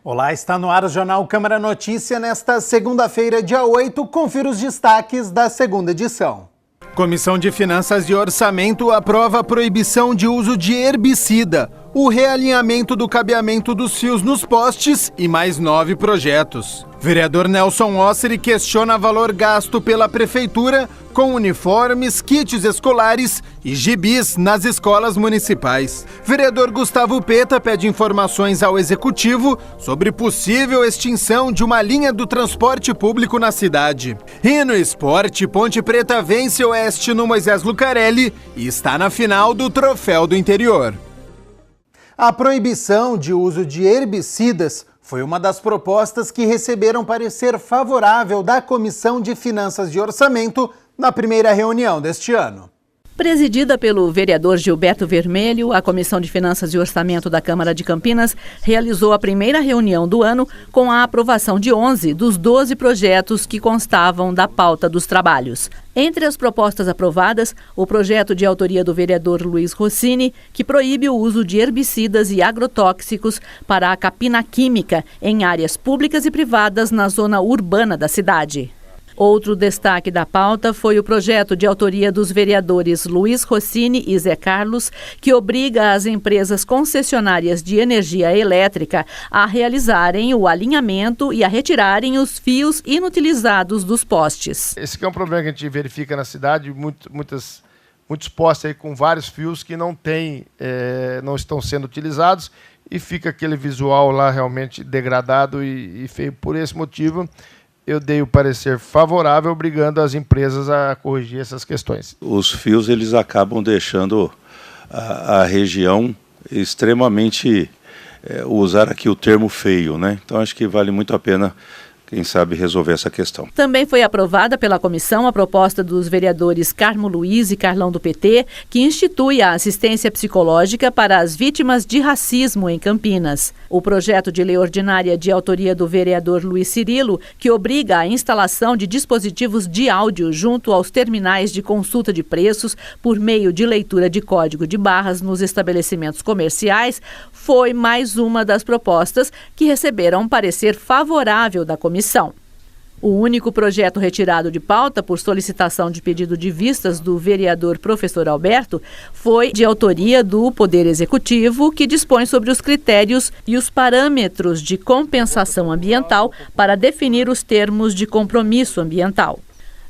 Olá, está no ar o Jornal Câmara Notícia nesta segunda-feira, dia 8. Confira os destaques da segunda edição. Comissão de Finanças e Orçamento aprova a proibição de uso de herbicida, o realinhamento do cabeamento dos fios nos postes e mais 9 projetos. Vereador Nelson Osseri questiona valor gasto pela Prefeitura com uniformes, kits escolares e gibis nas escolas municipais. Vereador Gustavo Peta pede informações ao Executivo sobre possível extinção de uma linha do transporte público na cidade. E no esporte, Ponte Preta vence Oeste no Moisés Lucarelli e está na final do Troféu do Interior. A proibição de uso de herbicidas foi uma das propostas que receberam parecer favorável da Comissão de Finanças e Orçamento na primeira reunião deste ano. Presidida pelo vereador Gilberto Vermelho, a Comissão de Finanças e Orçamento da Câmara de Campinas realizou a primeira reunião do ano com a aprovação de 11 dos 12 projetos que constavam da pauta dos trabalhos. Entre as propostas aprovadas, o projeto de autoria do vereador Luiz Rossini, que proíbe o uso de herbicidas e agrotóxicos para a capina química em áreas públicas e privadas na zona urbana da cidade. Outro destaque da pauta foi o projeto de autoria dos vereadores Luiz Rossini e Zé Carlos, que obriga as empresas concessionárias de energia elétrica a realizarem o alinhamento e a retirarem os fios inutilizados dos postes. Esse aqui é um problema que a gente verifica na cidade, muitos postes aí com vários fios que não estão sendo utilizados e fica aquele visual lá realmente degradado e feio. Por esse motivo, eu dei o parecer favorável, obrigando as empresas a corrigir essas questões. Os fios eles acabam deixando a região extremamente, usar aqui o termo feio, né? Então acho que vale muito a pena, quem sabe, resolver essa questão. Também foi aprovada pela comissão a proposta dos vereadores Carmo Luiz e Carlão do PT, que institui a assistência psicológica para as vítimas de racismo em Campinas. O projeto de lei ordinária de autoria do vereador Luiz Cirilo, que obriga a instalação de dispositivos de áudio junto aos terminais de consulta de preços por meio de leitura de código de barras nos estabelecimentos comerciais, foi mais uma das propostas que receberam um parecer favorável da comissão. O único projeto retirado de pauta por solicitação de pedido de vistas do vereador professor Alberto foi de autoria do Poder Executivo, que dispõe sobre os critérios e os parâmetros de compensação ambiental para definir os termos de compromisso ambiental.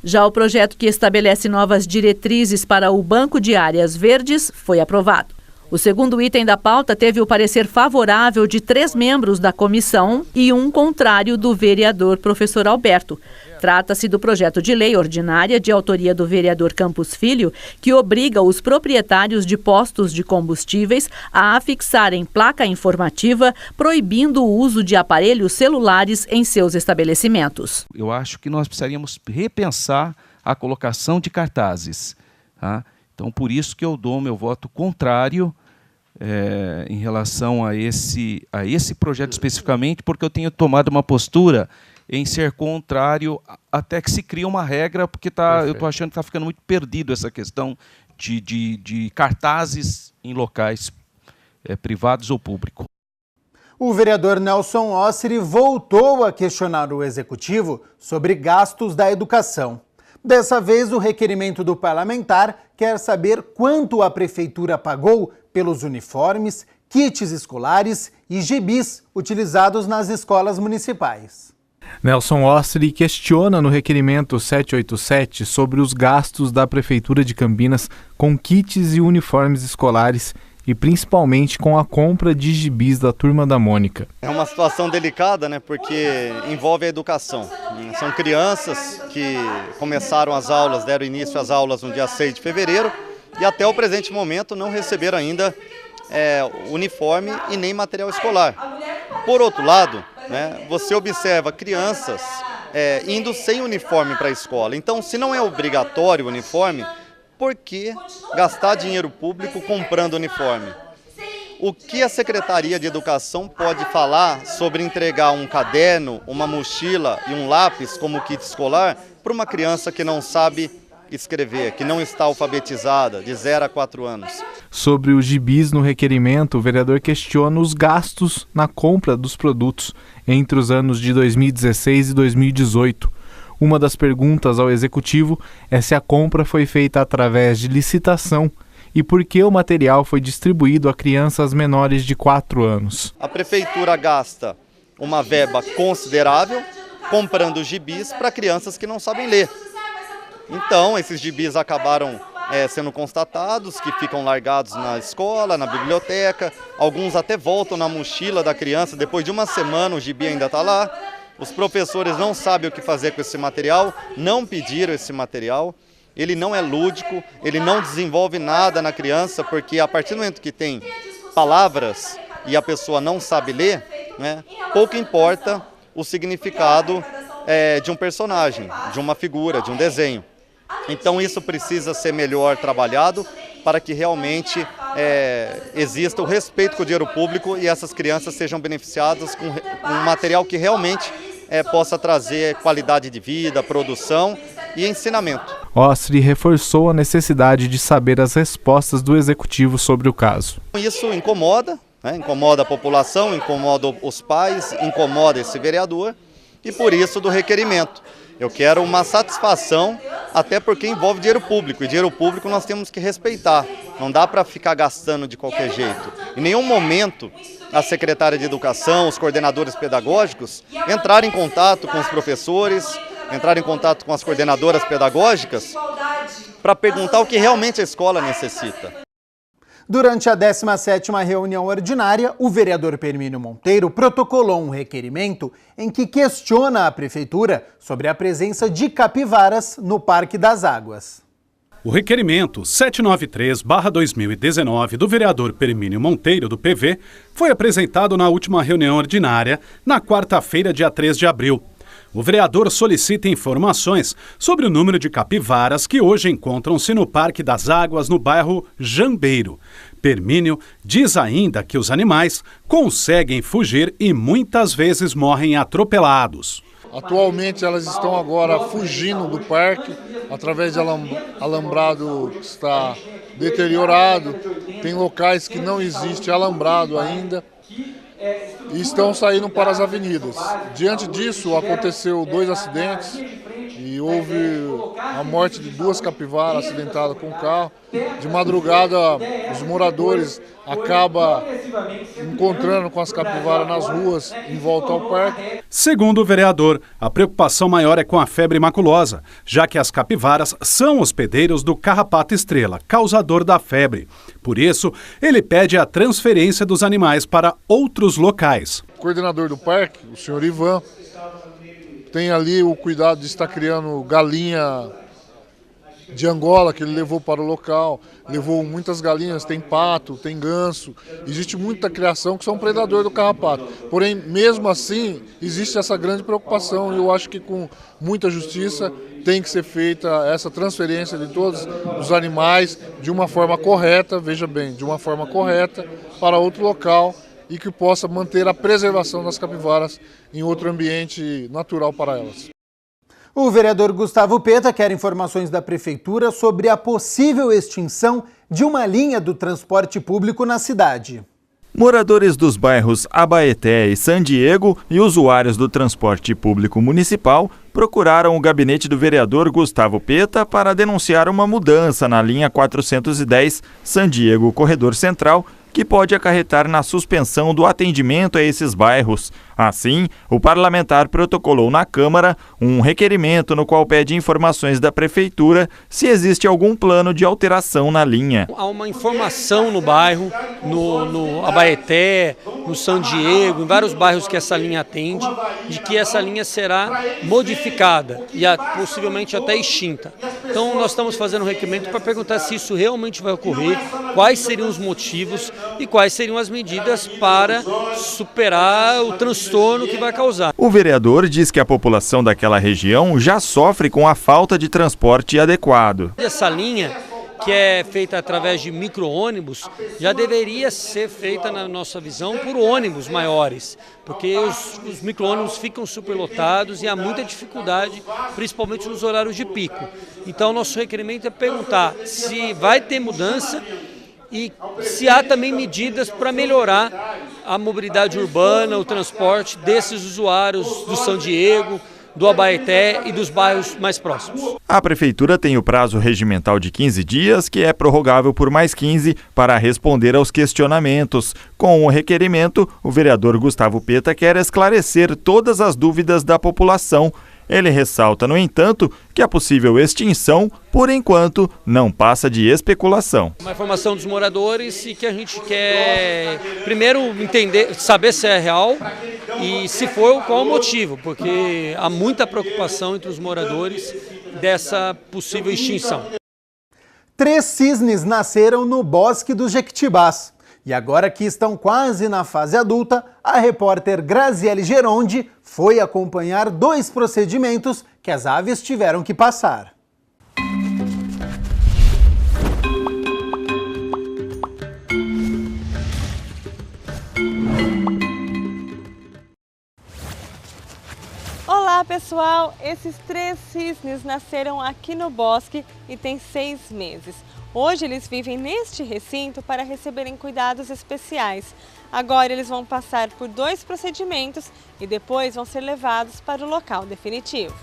Já o projeto que estabelece novas diretrizes para o Banco de Áreas Verdes foi aprovado. O segundo item da pauta teve o parecer favorável de 3 membros da comissão e um contrário do vereador professor Alberto. Trata-se do projeto de lei ordinária de autoria do vereador Campos Filho, que obriga os proprietários de postos de combustíveis a afixarem placa informativa proibindo o uso de aparelhos celulares em seus estabelecimentos. Eu acho que nós precisaríamos repensar a colocação de cartazes, tá? Então, por isso que eu dou meu voto contrário em relação a esse projeto especificamente, porque eu tenho tomado uma postura em ser contrário até que se cria uma regra, porque eu estou achando que está ficando muito perdido essa questão de cartazes em locais privados ou públicos. O vereador Nelson Osseri voltou a questionar o Executivo sobre gastos da educação. Dessa vez, o requerimento do parlamentar quer saber quanto a Prefeitura pagou pelos uniformes, kits escolares e gibis utilizados nas escolas municipais. Nelson Osseri questiona no requerimento 787 sobre os gastos da Prefeitura de Campinas com kits e uniformes escolares e principalmente com a compra de gibis da Turma da Mônica. É uma situação delicada, né, porque envolve a educação. São crianças que começaram as aulas, deram início às aulas no dia 6 de fevereiro e até o presente momento não receberam ainda uniforme e nem material escolar. Por outro lado, né, você observa crianças indo sem uniforme para a escola. Então, se não é obrigatório o uniforme, por que gastar dinheiro público comprando uniforme? O que a Secretaria de Educação pode falar sobre entregar um caderno, uma mochila e um lápis como kit escolar para uma criança que não sabe escrever, que não está alfabetizada, de 0 a 4 anos. Sobre os gibis no requerimento, o vereador questiona os gastos na compra dos produtos entre os anos de 2016 e 2018. Uma das perguntas ao executivo é se a compra foi feita através de licitação e por que o material foi distribuído a crianças menores de 4 anos. A prefeitura gasta uma verba considerável comprando gibis para crianças que não sabem ler. Então, esses gibis acabaram sendo constatados, que ficam largados na escola, na biblioteca. Alguns até voltam na mochila da criança, depois de uma semana o gibi ainda está lá. Os professores não sabem o que fazer com esse material, não pediram esse material. Ele não é lúdico, ele não desenvolve nada na criança, porque a partir do momento que tem palavras e a pessoa não sabe ler, né, pouco importa o significado de um personagem, de uma figura, de um desenho. Então isso precisa ser melhor trabalhado para que realmente exista o respeito com o dinheiro público e essas crianças sejam beneficiadas com um material que realmente possa trazer qualidade de vida, produção e ensinamento. Ostri reforçou a necessidade de saber as respostas do executivo sobre o caso. Isso incomoda, né? Incomoda a população, incomoda os pais, incomoda esse vereador e por isso do requerimento. Eu quero uma satisfação, até porque envolve dinheiro público, e dinheiro público nós temos que respeitar. Não dá para ficar gastando de qualquer jeito. Em nenhum momento a secretária de Educação, os coordenadores pedagógicos entraram em contato com os professores, entraram em contato com as coordenadoras pedagógicas para perguntar o que realmente a escola necessita. Durante a 17ª reunião ordinária, o vereador Permínio Monteiro protocolou um requerimento em que questiona a prefeitura sobre a presença de capivaras no Parque das Águas. O requerimento 793/2019 do vereador Permínio Monteiro, do PV, foi apresentado na última reunião ordinária, na quarta-feira, dia 3 de abril. O vereador solicita informações sobre o número de capivaras que hoje encontram-se no Parque das Águas, no bairro Jambeiro. Permínio diz ainda que os animais conseguem fugir e muitas vezes morrem atropelados. Atualmente elas estão agora fugindo do parque através de alambrado que está deteriorado. Tem locais que não existe alambrado ainda. E estão saindo para as avenidas. Diante disso, aconteceu 2 acidentes e houve a morte de 2 capivaras acidentadas com o carro. De madrugada, os moradores acabam encontrando com as capivaras nas ruas em volta ao parque. Segundo o vereador, a preocupação maior é com a febre maculosa, já que as capivaras são hospedeiros do carrapato estrela, causador da febre. Por isso, ele pede a transferência dos animais para outros locais. O coordenador do parque, o senhor Ivan, tem ali o cuidado de estar criando galinha de Angola, que ele levou para o local, levou muitas galinhas, tem pato, tem ganso, existe muita criação que são predador do carrapato. Porém, mesmo assim, existe essa grande preocupação e eu acho que com muita justiça tem que ser feita essa transferência de todos os animais de uma forma correta, veja bem, de uma forma correta para outro local e que possa manter a preservação das capivaras em outro ambiente natural para elas. O vereador Gustavo Peta quer informações da prefeitura sobre a possível extinção de uma linha do transporte público na cidade. Moradores dos bairros Abaeté e San Diego e usuários do transporte público municipal procuraram o gabinete do vereador Gustavo Peta para denunciar uma mudança na linha 410 San Diego Corredor Central, que pode acarretar na suspensão do atendimento a esses bairros. Assim, o parlamentar protocolou na Câmara um requerimento no qual pede informações da Prefeitura se existe algum plano de alteração na linha. Há uma informação no bairro, no Abaeté, no San Diego, em vários bairros que essa linha atende, de que essa linha será modificada e possivelmente até extinta. Então nós estamos fazendo um requerimento para perguntar se isso realmente vai ocorrer, quais seriam os motivos e quais seriam as medidas para superar o transtorno que vai causar. O vereador diz que a população daquela região já sofre com a falta de transporte adequado. Essa linha que é feita através de micro-ônibus, já deveria ser feita, na nossa visão, por ônibus maiores, porque os micro-ônibus ficam superlotados e há muita dificuldade, principalmente nos horários de pico. Então, nosso requerimento é perguntar se vai ter mudança e se há também medidas para melhorar a mobilidade urbana, o transporte desses usuários do São Diego, do Abaeté e dos bairros mais próximos. A Prefeitura tem o prazo regimental de 15 dias, que é prorrogável por mais 15, para responder aos questionamentos. Com o requerimento, o vereador Gustavo Peta quer esclarecer todas as dúvidas da população. Ele ressalta, no entanto, que a possível extinção, por enquanto, não passa de especulação. Uma informação dos moradores e que a gente quer, primeiro, entender, saber se é real e, se for, qual o motivo, porque há muita preocupação entre os moradores dessa possível extinção. 3 cisnes nasceram no Bosque dos Jequitibás. E agora que estão quase na fase adulta, a repórter Graziele Gerondi foi acompanhar 2 procedimentos que as aves tiveram que passar. Olá pessoal, esses 3 cisnes nasceram aqui no bosque e têm 6 meses. Hoje eles vivem neste recinto para receberem cuidados especiais. Agora eles vão passar por 2 procedimentos e depois vão ser levados para o local definitivo.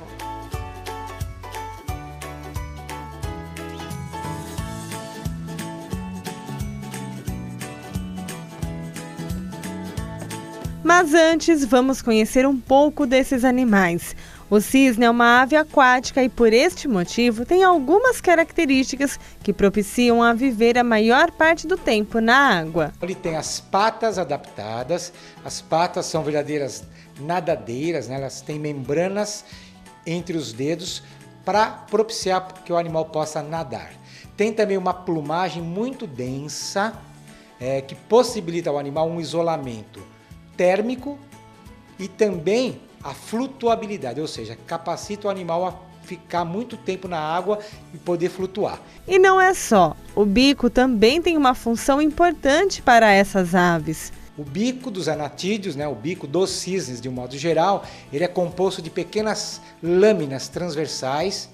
Mas antes, vamos conhecer um pouco desses animais. O cisne é uma ave aquática e, por este motivo, tem algumas características que propiciam a viver a maior parte do tempo na água. Ele tem as patas adaptadas, as patas são verdadeiras nadadeiras, né? Elas têm membranas entre os dedos para propiciar que o animal possa nadar. Tem também uma plumagem muito densa, que possibilita ao animal um isolamento térmico e também a flutuabilidade, ou seja, capacita o animal a ficar muito tempo na água e poder flutuar. E não é só, o bico também tem uma função importante para essas aves. O bico dos anatídeos, né, o bico dos cisnes de um modo geral, ele é composto de pequenas lâminas transversais,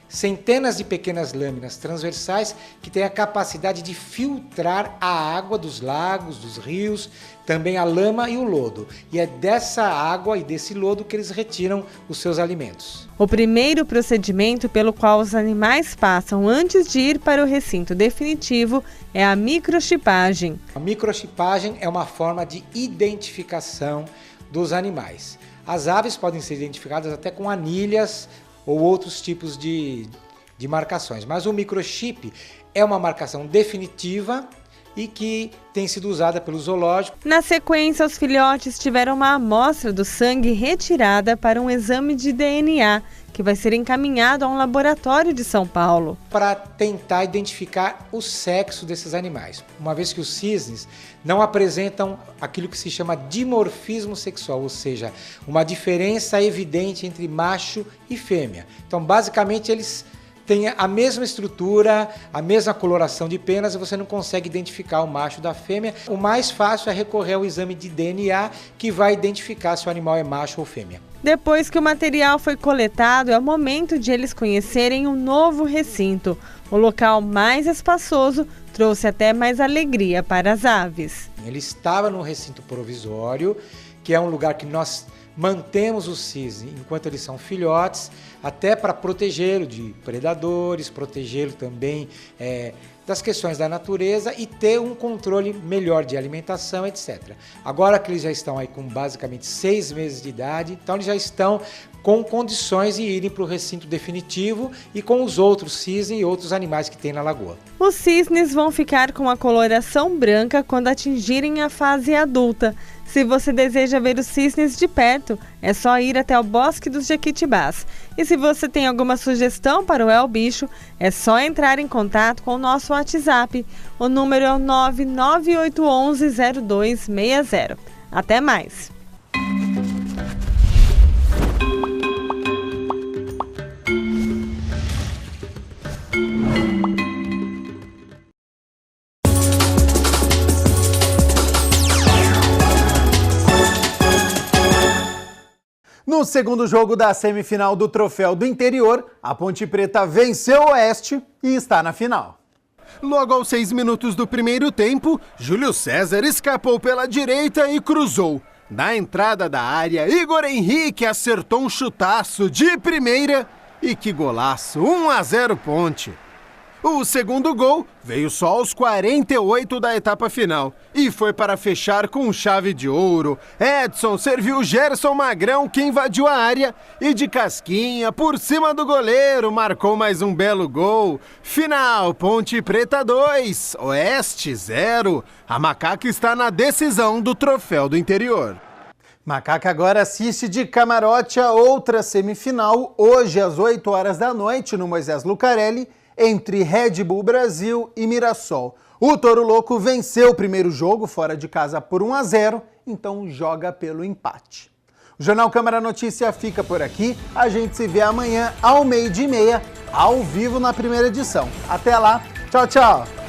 centenas de pequenas lâminas transversais que têm a capacidade de filtrar a água dos lagos, dos rios, também a lama e o lodo. E é dessa água e desse lodo que eles retiram os seus alimentos. O primeiro procedimento pelo qual os animais passam antes de ir para o recinto definitivo é a microchipagem. A microchipagem é uma forma de identificação dos animais. As aves podem ser identificadas até com anilhas ou outros tipos de marcações. Mas o microchip é uma marcação definitiva e que tem sido usada pelo zoológico. Na sequência, os filhotes tiveram uma amostra do sangue retirada para um exame de DNA, que vai ser encaminhado a um laboratório de São Paulo. Para tentar identificar o sexo desses animais, uma vez que os cisnes não apresentam aquilo que se chama dimorfismo sexual, ou seja, uma diferença evidente entre macho e fêmea. Então, basicamente, eles têm a mesma estrutura, a mesma coloração de penas e você não consegue identificar o macho da fêmea. O mais fácil é recorrer ao exame de DNA, que vai identificar se o animal é macho ou fêmea. Depois que o material foi coletado, é o momento de eles conhecerem um novo recinto. O local mais espaçoso trouxe até mais alegria para as aves. Ele estava no recinto provisório, que é um lugar que nós mantemos o cisne enquanto eles são filhotes, até para protegê-lo de predadores, protegê-lo também das questões da natureza e ter um controle melhor de alimentação, etc. Agora que eles já estão aí com basicamente 6 meses de idade, então eles já estão com condições de irem para o recinto definitivo e com os outros cisnes e outros animais que tem na lagoa. Os cisnes vão ficar com a coloração branca quando atingirem a fase adulta. Se você deseja ver os cisnes de perto, é só ir até o Bosque dos Jequitibás. E se você tem alguma sugestão para o El Bicho, é só entrar em contato com o nosso WhatsApp. O número é o 998110260. Até mais! No segundo jogo da semifinal do Troféu do Interior, a Ponte Preta venceu o Oeste e está na final. Logo aos 6 minutos do primeiro tempo, Júlio César escapou pela direita e cruzou. Na entrada da área, Igor Henrique acertou um chutaço de primeira e que golaço, 1-0 Ponte. O segundo gol veio só aos 48 da etapa final e foi para fechar com chave de ouro. Edson serviu Gerson Magrão, que invadiu a área e de casquinha por cima do goleiro marcou mais um belo gol. Final, Ponte Preta 2, Oeste 0. A Macaca está na decisão do Troféu do Interior. Macaca agora assiste de camarote a outra semifinal, hoje às 8 horas da noite no Moisés Lucarelli, entre Red Bull Brasil e Mirassol. O Touro Louco venceu o primeiro jogo fora de casa por 1-0, então joga pelo empate. O Jornal Câmara Notícia fica por aqui. A gente se vê amanhã ao 12:30, ao vivo na primeira edição. Até lá, tchau, tchau!